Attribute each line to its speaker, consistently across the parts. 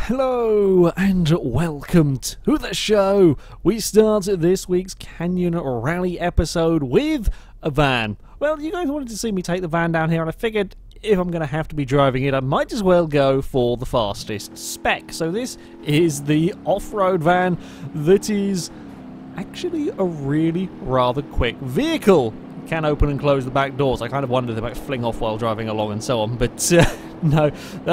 Speaker 1: Hello and welcome to the show. We start this week's Canyon Rally episode with a van. Well, you guys wanted to see me take the van down here, and I figured if I'm going to have to be driving it, I might as well go for the fastest spec. So this is the off-road van that is actually a really rather quick vehicle. Can open and close the back doors. I kind of wondered if they might fling off while driving along and so on, but no,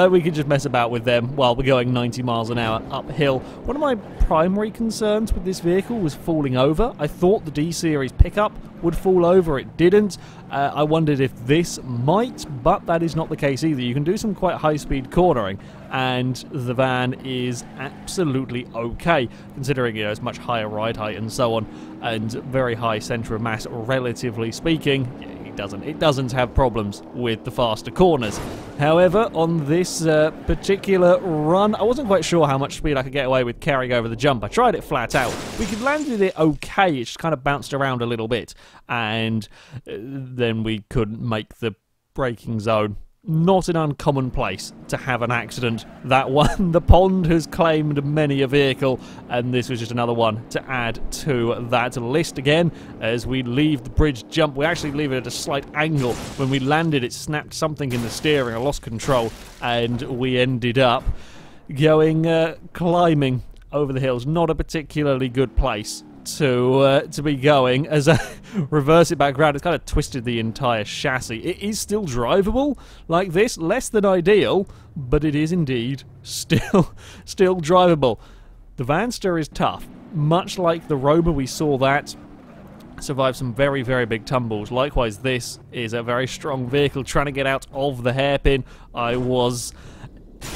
Speaker 1: we could just mess about with them while we're going 90 miles an hour uphill. One of my primary concerns with this vehicle was falling over. I thought the D-Series pickup would fall over. It didn't. I wondered if this might, but that is not the case either. You can do some quite high-speed cornering, and the van is absolutely okay, considering it's much higher ride height and so on, and very high centre of mass, relatively speaking. It doesn't have problems with the faster corners. However, on this particular run, I wasn't quite sure how much speed I could get away with carrying over the jump. I tried it flat out. We could landed it okay. It just kind of bounced around a little bit, and then we couldn't make the braking zone. Not an uncommon place to have an accident. That one, the pond has claimed many a vehicle, and this was just another one to add to that list again. As we leave the bridge jump, we actually leave it at a slight angle. When we landed, it snapped something in the steering. I lost control, and we ended up going climbing over the hills. Not a particularly good place to be going. As I reverse it back around, it's kind of twisted the entire chassis. It is still drivable like this, less than ideal, but it is indeed still drivable. The Vanster is tough, much like the Rover. We saw that survive some very, very big tumbles. Likewise, this is a very strong vehicle. Trying to get out of the hairpin, I was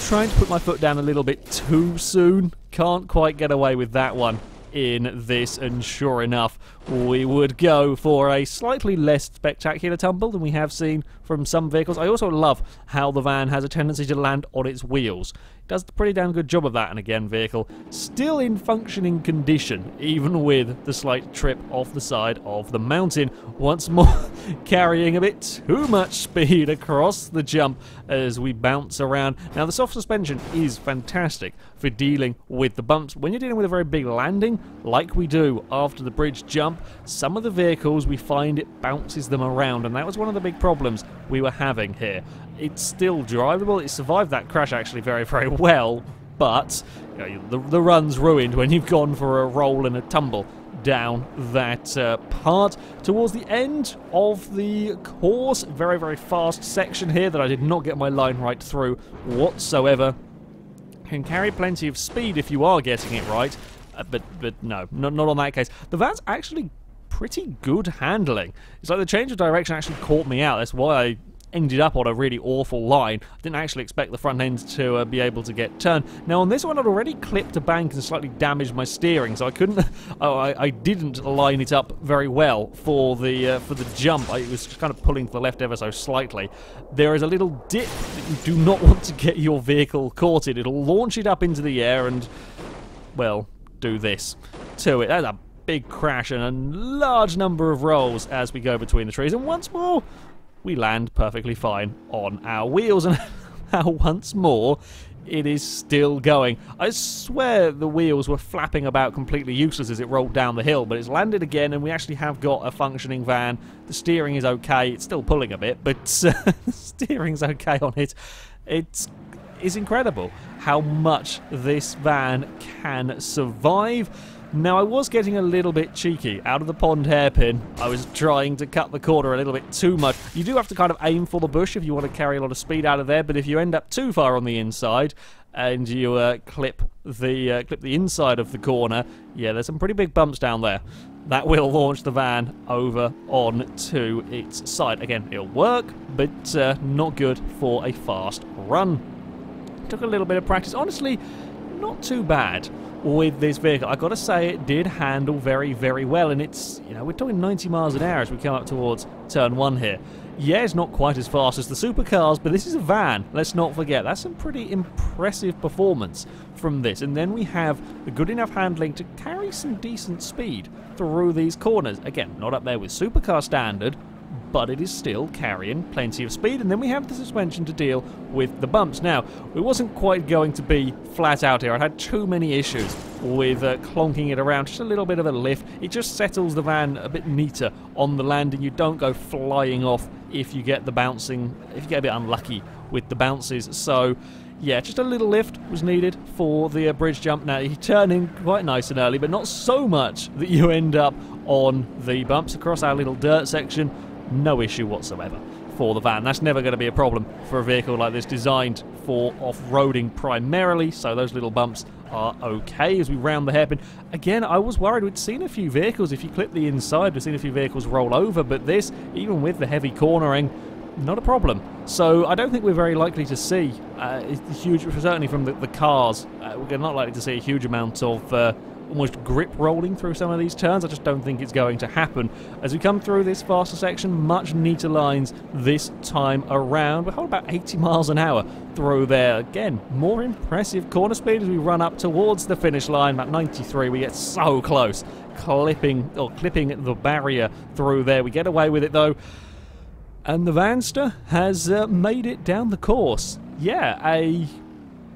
Speaker 1: trying to put my foot down a little bit too soon. Can't quite get away with that one in this, and sure enough, we would go for a slightly less spectacular tumble than we have seen from some vehicles. I also love how the van has a tendency to land on its wheels. It does a pretty damn good job of that, and again, vehicle still in functioning condition, even with the slight trip off the side of the mountain. Once more, carrying a bit too much speed across the jump as we bounce around. Now, the soft suspension is fantastic for dealing with the bumps. When you're dealing with a very big landing, like we do after the bridge jump, some of the vehicles we find it bounces them around, and that was one of the big problems we were having here. It's still drivable. It survived that crash actually very, very well, but the run's ruined when you've gone for a roll and a tumble down that part. Towards the end of the course, very, very fast section here that I did not get my line right through whatsoever. Can carry plenty of speed if you are getting it right, but no, not on that case. The van's actually pretty good handling. It's like the change of direction actually caught me out. That's why I ended up on a really awful line. I didn't actually expect the front end to be able to get turned. Now on this one, I'd already clipped a bank and slightly damaged my steering, so I couldn't. I didn't line it up very well for the jump. I was just kind of pulling to the left ever so slightly. There is a little dip that you do not want to get your vehicle caught in. It'll launch it up into the air and, well, do this to it. That's a big crash and a large number of rolls as we go between the trees, and once more we land perfectly fine on our wheels, and now once more it is still going. I swear the wheels were flapping about completely useless as it rolled down the hill, but it's landed again, and we actually have got a functioning van. The steering is okay. It's still pulling a bit, but the steering's okay on it. It's incredible how much this van can survive. Now, I was getting a little bit cheeky. Out of the pond hairpin, I was trying to cut the corner a little bit too much. You do have to kind of aim for the bush if you want to carry a lot of speed out of there, but if you end up too far on the inside and you clip the inside of the corner, yeah, there's some pretty big bumps down there. That will launch the van over onto its side. Again, it'll work, but not good for a fast run. Took a little bit of practice. Honestly, not too bad with this vehicle. I gotta say, it did handle very, very well, and it's, we're talking 90 miles an hour as we come up towards turn 1 here. Yeah, it's not quite as fast as the supercars, but this is a van. Let's not forget, that's some pretty impressive performance from this. And then we have the good enough handling to carry some decent speed through these corners. Again, not up there with supercar standard, but it is still carrying plenty of speed. And then we have the suspension to deal with the bumps. Now, it wasn't quite going to be flat out here. I had too many issues with clonking it around, just a little bit of a lift. It just settles the van a bit neater on the landing. You don't go flying off if you get the bouncing, if you get a bit unlucky with the bounces. So yeah, just a little lift was needed for the bridge jump. Now, you turn in quite nice and early, but not so much that you end up on the bumps across our little dirt section. No issue whatsoever for the van. That's never going to be a problem for a vehicle like this, designed for off-roading primarily, so those little bumps are okay as we round the hairpin. Again, I was worried. We'd seen a few vehicles, if you clip the inside, we've seen a few vehicles roll over, but this, even with the heavy cornering, not a problem. So I don't think we're very likely to see huge, certainly from the cars, we're not likely to see a huge amount of almost grip rolling through some of these turns. I just don't think it's going to happen. As we come through this faster section, much neater lines this time around. We're holding about 80 miles an hour through there. Again, more impressive corner speed as we run up towards the finish line. About 93, we get so close, clipping the barrier through there. We get away with it though. And the Vanster has made it down the course. Yeah, a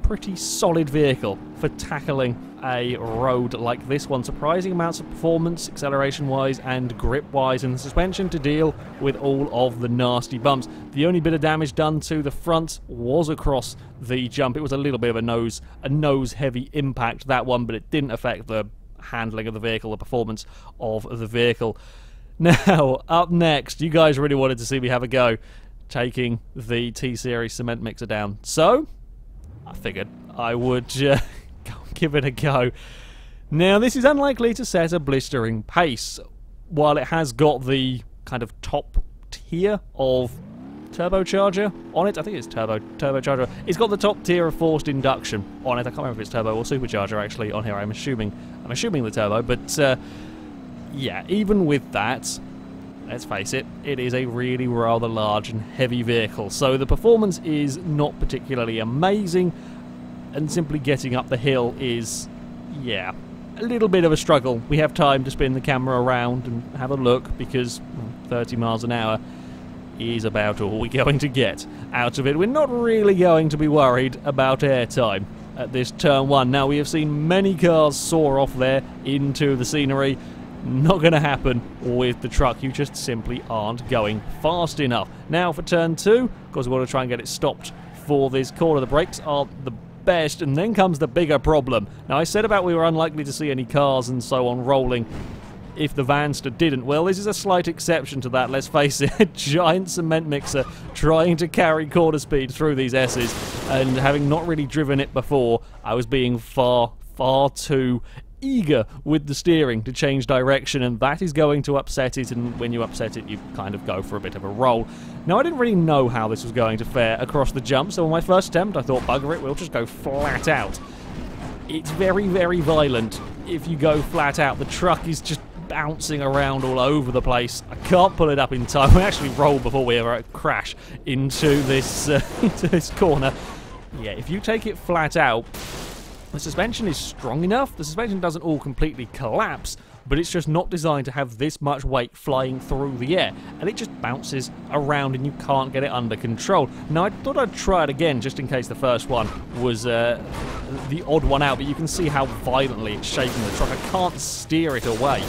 Speaker 1: pretty solid vehicle for tackling a road like this one. Surprising amounts of performance, acceleration-wise and grip-wise, and the suspension to deal with all of the nasty bumps. The only bit of damage done to the front was across the jump. It was a little bit of a nose-heavy impact, that one, but it didn't affect the handling of the vehicle, the performance of the vehicle. Now, up next, you guys really wanted to see me have a go taking the T-Series cement mixer down. So, I figured I would give it a go. Now, this is unlikely to set a blistering pace. While it has got the kind of top tier of turbocharger on it, I think it's turbocharger. It's got the top tier of forced induction on it. I can't remember if it's turbo or supercharger actually on here. I'm assuming the turbo, but yeah, even with that, let's face it, it is a really rather large and heavy vehicle. So the performance is not particularly amazing, and simply getting up the hill is, yeah, a little bit of a struggle. We have time to spin the camera around and have a look, because 30 miles an hour is about all we're going to get out of it. We're not really going to be worried about airtime at this turn one. Now, we have seen many cars soar off there into the scenery. Not going to happen with the truck. You just simply aren't going fast enough. Now for turn two, of course we want to try and get it stopped for this corner. The brakes aren't the best, and then comes the bigger problem. Now, I said about we were unlikely to see any cars and so on rolling if the Vanster didn't. Well, this is a slight exception to that, let's face it. A giant cement mixer trying to carry quarter speed through these S's, and having not really driven it before, I was being far too eager with the steering to change direction, and that is going to upset it, and when you upset it, you kind of go for a bit of a roll. Now, I didn't really know how this was going to fare across the jump, so on my first attempt, I thought, bugger it, we'll just go flat out. It's very, very violent if you go flat out. The truck is just bouncing around all over the place. I can't pull it up in time. We actually rolled before we ever crash into this corner. Yeah, if you take it flat out, the suspension is strong enough. The suspension doesn't all completely collapse, but it's just not designed to have this much weight flying through the air, and it just bounces around and you can't get it under control. Now, I thought I'd try it again just in case the first one was the odd one out, but you can see how violently it's shaking the truck. I can't steer it away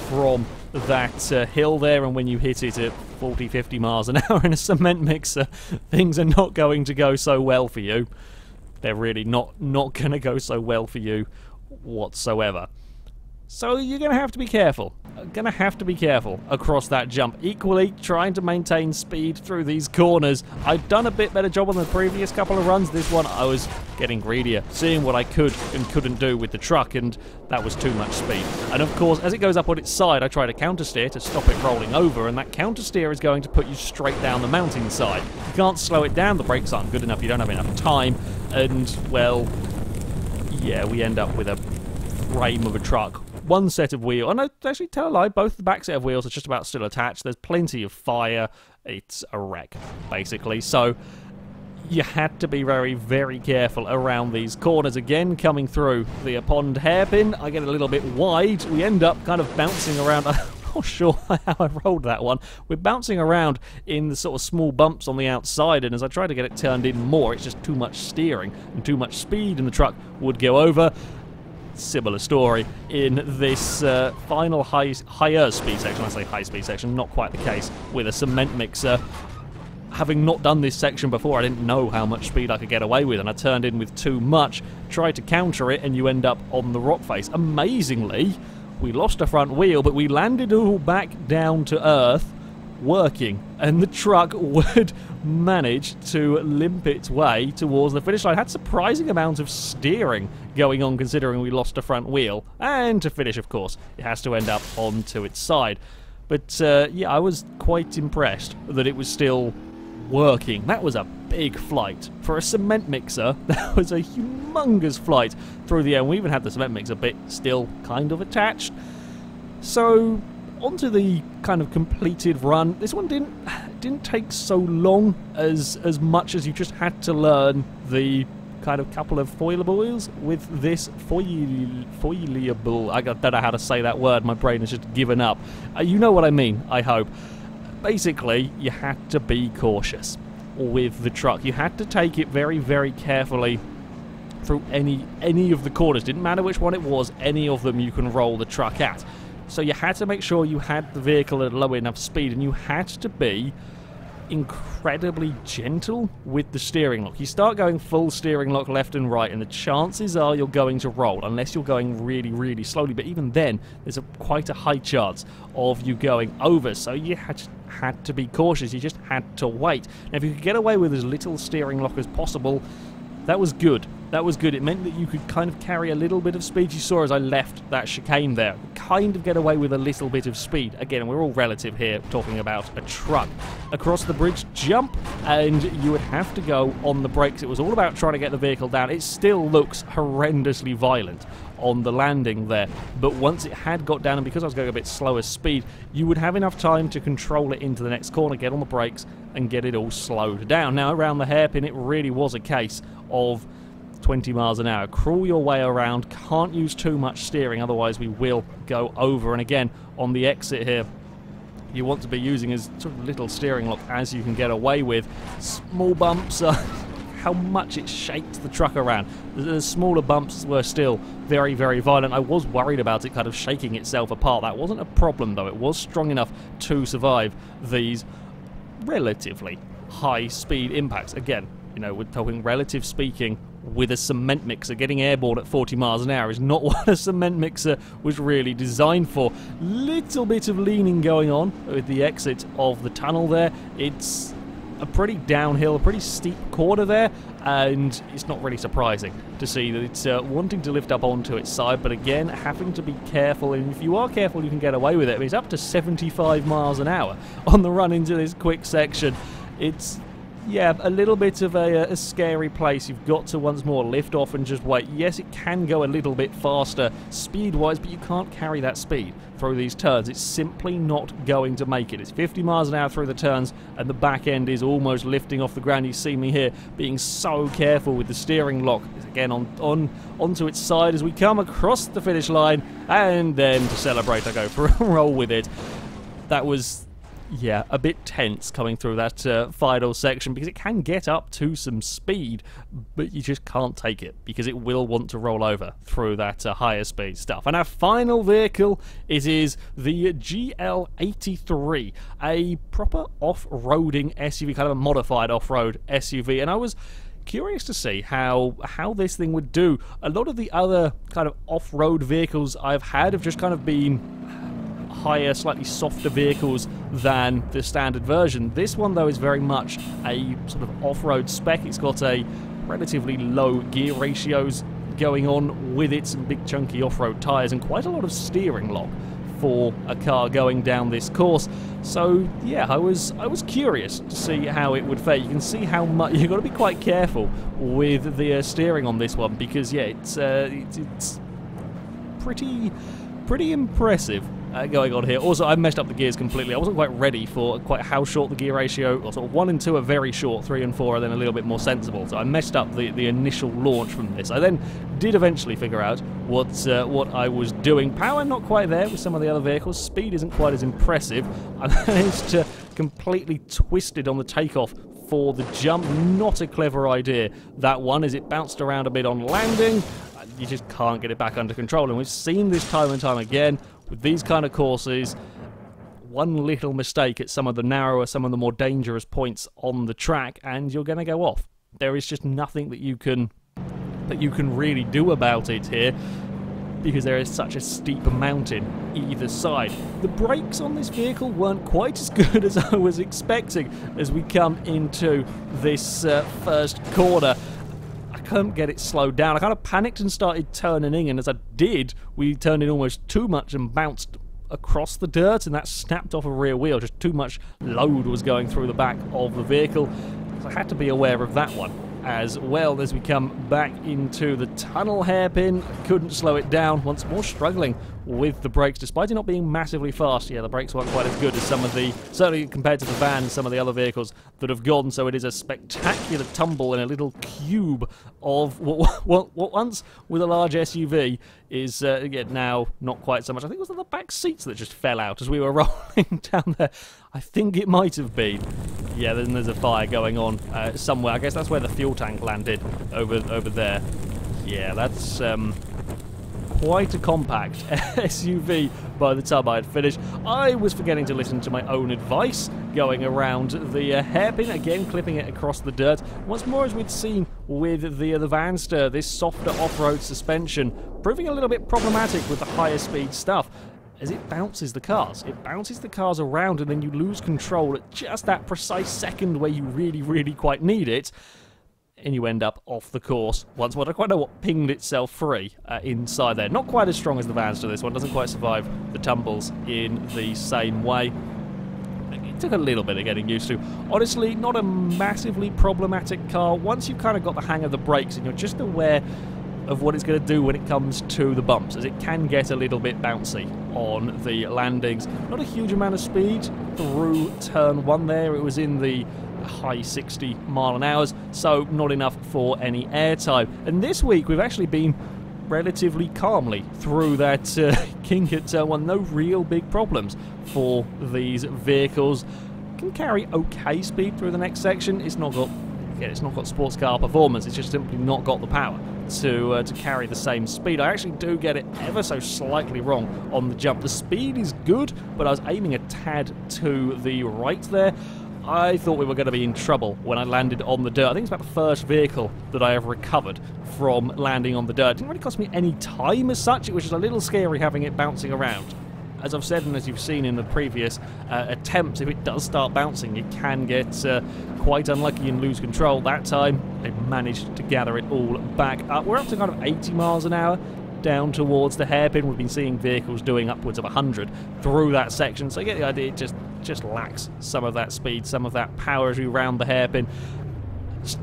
Speaker 1: from that hill there, and when you hit it at 40-50 miles an hour in a cement mixer, things are not going to go so well for you. They're really not going to go so well for you whatsoever. So you're going to have to be careful. Across that jump. Equally, trying to maintain speed through these corners. I've done a bit better job on the previous couple of runs. This one, I was getting greedier, seeing what I could and couldn't do with the truck, and that was too much speed. And of course, as it goes up on its side, I try to counter-steer to stop it rolling over, and that counter-steer is going to put you straight down the mountainside. You can't slow it down, the brakes aren't good enough, you don't have enough time, and, well, yeah, we end up with a frame of a truck. One set of wheels, and I actually tell a lie, both the back set of wheels are just about still attached. There's plenty of fire. It's a wreck, basically. So you had to be very, very careful around these corners. Again, coming through the pond hairpin, I get a little bit wide. We end up kind of bouncing around. not sure how I rolled that one. We're bouncing around in the sort of small bumps on the outside, and as I try to get it turned in more, it's just too much steering and too much speed, and the truck would go over. Similar story in this final higher speed section. I say high speed section, not quite the case, with a cement mixer. Having not done this section before, I didn't know how much speed I could get away with, and I turned in with too much, tried to counter it, and you end up on the rock face. Amazingly, we lost a front wheel, but we landed all back down to earth, working, and the truck would manage to limp its way towards the finish line. Had surprising amount of steering going on, considering we lost a front wheel, and to finish, of course, it has to end up onto its side. But yeah, I was quite impressed that it was still working. That was a big flight for a cement mixer. That was a humongous flight through the air. We even had the cement mixer bit still kind of attached. So onto the kind of completed run. This one didn't take so long as much as you just had to learn the kind of couple of foilable wheels with this foilable. I don't know how to say that word. My brain has just given up. You know what I mean, I hope. Basically, you had to be cautious with the truck. You had to take it very, very carefully through any of the corners. Didn't matter which one it was, any of them you can roll the truck at. So you had to make sure you had the vehicle at low enough speed, and you had to be incredibly gentle with the steering lock. You start going full steering lock left and right, and the chances are you're going to roll, unless you're going really, really slowly. But even then, there's quite a high chance of you going over, so you had to be cautious. You just had to wait. Now, if you could get away with as little steering lock as possible, that was good. That was good. It meant that you could kind of carry a little bit of speed. You saw as I left that chicane there, kind of get away with a little bit of speed. Again, we're all relative here, talking about a truck. Across the bridge, jump, and you would have to go on the brakes. It was all about trying to get the vehicle down. It still looks horrendously violent on the landing there, but once it had got down, and because I was going a bit slower speed, you would have enough time to control it into the next corner, get on the brakes, and get it all slowed down. Now, around the hairpin, it really was a case of 20 miles an hour. Crawl your way around, can't use too much steering, otherwise we will go over. And again, on the exit here, you want to be using as sort of little steering lock as you can get away with. Small bumps, how much it shaked the truck around. The smaller bumps were still very, very violent. I was worried about it kind of shaking itself apart. That wasn't a problem, though. It was strong enough to survive these relatively high-speed impacts. Again, you know, we're talking relative speaking, with a cement mixer. Getting airborne at 40 miles an hour is not what a cement mixer was really designed for. Little bit of leaning going on with the exit of the tunnel there. It's a pretty downhill, a pretty steep corner there, and it's not really surprising to see that it's wanting to lift up onto its side, but again, having to be careful, and if you are careful, you can get away with it. I mean, it's up to 75 miles an hour on the run into this quick section. It's, yeah, a little bit of a scary place. You've got to once more lift off and just wait. Yes, it can go a little bit faster speed-wise, but you can't carry that speed through these turns. It's simply not going to make it. It's 50 miles an hour through the turns, and the back end is almost lifting off the ground. You see me here being so careful with the steering lock. Again, onto its side as we come across the finish line, and then to celebrate, I go for a roll with it. That was, yeah, a bit tense coming through that final section, because it can get up to some speed, but you just can't take it because it will want to roll over through that higher speed stuff. And our final vehicle, it is the GL83, a proper off-roading SUV, kind of a modified off-road SUV, and I was curious to see how this thing would do. A lot of the other kind of off-road vehicles I've had have just kind of been higher, slightly softer vehicles than the standard version. This one, though, is very much a sort of off-road spec. It's got a relatively low gear ratios going on with it, some big chunky off-road tyres, and quite a lot of steering lock for a car going down this course. So yeah, I was curious to see how it would fare. You can see how much you've got to be quite careful with the steering on this one, because yeah, it's pretty impressive going on here. Also, I messed up the gears completely. I wasn't quite ready for quite how short the gear ratio, or sort of 1 and 2 are very short, 3 and 4 are then a little bit more sensible. So I messed up the initial launch from this. I then did eventually figure out what I was doing. Power not quite there with some of the other vehicles. Speed isn't quite as impressive. I managed to completely twist it on the takeoff for the jump. Not a clever idea, that one, as it bounced around a bit on landing. You just can't get it back under control, and we've seen this time and time again with these kind of courses. One little mistake at some of the narrower, some of the more dangerous points on the track, and you're going to go off. There is just nothing that you can really do about it here, because there is such a steep mountain either side. The brakes on this vehicle weren't quite as good as I was expecting as we come into this first corner. I couldn't get it slowed down. I kind of panicked and started turning in, and as I did, we turned in almost too much and bounced across the dirt, and that snapped off a rear wheel. Just too much load was going through the back of the vehicle, so I had to be aware of that one as well. As we come back into the tunnel hairpin, I couldn't slow it down, once more struggling with the brakes, despite it not being massively fast. Yeah, the brakes weren't quite as good as some of the, certainly compared to the van and some of the other vehicles that have gone, so it is a spectacular tumble in a little cube of what once with a large SUV is again, now not quite so much. I think it was the back seats that just fell out as we were rolling down there. I think it might have been. Yeah, then there's a fire going on somewhere. I guess that's where the fuel tank landed, over there. Yeah, that's quite a compact SUV by the time I had finished. I was forgetting to listen to my own advice, going around the hairpin, again clipping it across the dirt. Once more, as we'd seen with the Vanster, this softer off-road suspension proving a little bit problematic with the higher speed stuff, as it bounces the cars. It bounces the cars around, and then you lose control at just that precise second where you really, really quite need it, and you end up off the course once more. I don't quite know what pinged itself free inside there. Not quite as strong as the Vanster. This one doesn't quite survive the tumbles in the same way. It took a little bit of getting used to. Honestly, not a massively problematic car once you've kind of got the hang of the brakes and you're just aware of what it's going to do when it comes to the bumps, as it can get a little bit bouncy on the landings. Not a huge amount of speed through turn 1 there. It was in the high 60 mile an hour, so not enough for any airtime. And this week we've actually been relatively calmly through that kink at turn 1. No real big problems for these vehicles. Can carry okay speed through the next section. It's not got, again, it's not got sports car performance. It's just simply not got the power to carry the same speed. I actually do get it ever so slightly wrong on the jump. The speed is good, but I was aiming a tad to the right there. I thought we were going to be in trouble when I landed on the dirt. I think it's about the first vehicle that I have recovered from landing on the dirt. It didn't really cost me any time as such. It was just a little scary having it bouncing around. As I've said, and as you've seen in the previous attempts, if it does start bouncing, it can get quite unlucky and lose control. That time, they managed to gather it all back up. We're up to kind of 80 miles an hour down towards the hairpin. We've been seeing vehicles doing upwards of 100 through that section, so you get the idea. It just lacks some of that speed, some of that power as we round the hairpin.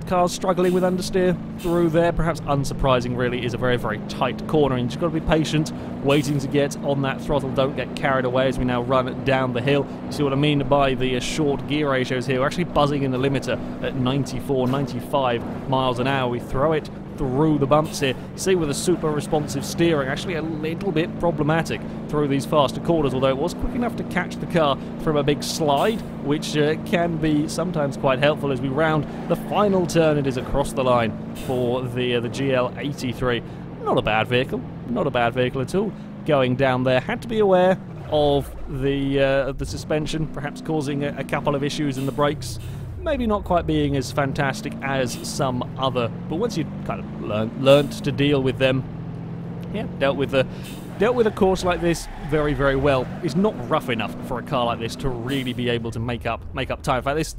Speaker 1: Cars struggling with understeer through there. Perhaps unsurprising, really. Is a very, very tight corner, and you've got to be patient, waiting to get on that throttle. Don't get carried away as we now run down the hill. You see what I mean by the short gear ratios here. We're actually buzzing in the limiter at 94, 95 miles an hour. We throw it through the bumps here. You see, with a super responsive steering, actually a little bit problematic through these faster corners, although it was quick enough to catch the car from a big slide, which can be sometimes quite helpful as we round the final turn. It is across the line for the GL83. Not a bad vehicle, not a bad vehicle at all. Going down there, had to be aware of the suspension, perhaps causing a couple of issues in the brakes. Maybe not quite being as fantastic as some other, but once you kind of learnt to deal with them, yeah, dealt with a course like this very, very well. It's not rough enough for a car like this to really be able to make up time. In fact,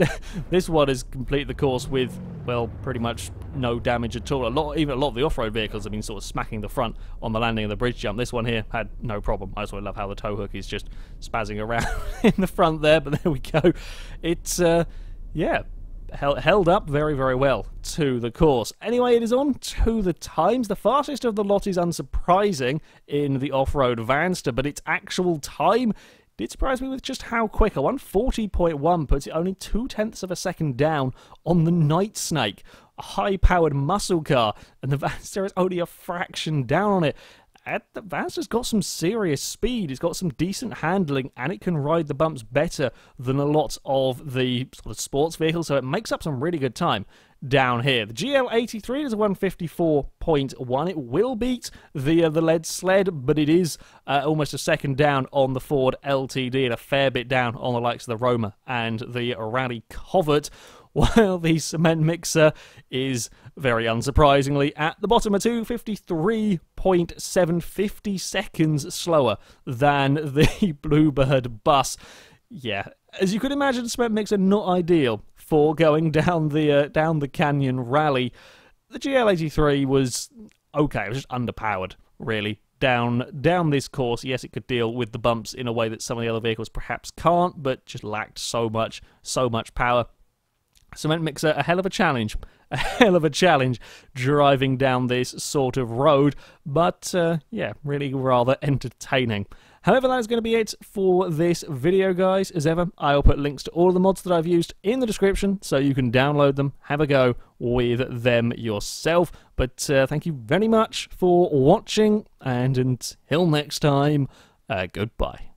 Speaker 1: this one has completed the course with, well, pretty much no damage at all. Even a lot of the off-road vehicles have been sort of smacking the front on the landing of the bridge jump. This one here had no problem. I also love how the tow hook is just spazzing around in the front there, but there we go. It's yeah, held up very, very well to the course. Anyway, it is on to the times. The fastest of the lot is unsurprising in the off-road Vanster, but its actual time did surprise me with just how quick. A 140.1 puts it only 0.2 of a second down on the Night Snake, a high-powered muscle car, and the Vanster is only a fraction down on it. The Vanster's got some serious speed, it's got some decent handling, and it can ride the bumps better than a lot of the sort of sports vehicles, so it makes up some really good time down here. The GL83 is a 154.1. It will beat the lead sled, but it is almost a second down on the Ford LTD and a fair bit down on the likes of the Roma and the Rally Covert, while the cement mixer is, very unsurprisingly, at the bottom of 253.7, 50 seconds slower than the Bluebird bus. Yeah, as you could imagine, cement mixer not ideal for going down the canyon rally. The GL83 was okay, it was just underpowered, really. Down this course, yes, it could deal with the bumps in a way that some of the other vehicles perhaps can't, but just lacked so much power. Cement mixer, a hell of a challenge driving down this sort of road, but yeah, really rather entertaining. However, that is going to be it for this video, guys. As ever, I'll put links to all of the mods that I've used in the description, so you can download them, have a go with them yourself. But thank you very much for watching, and until next time, goodbye.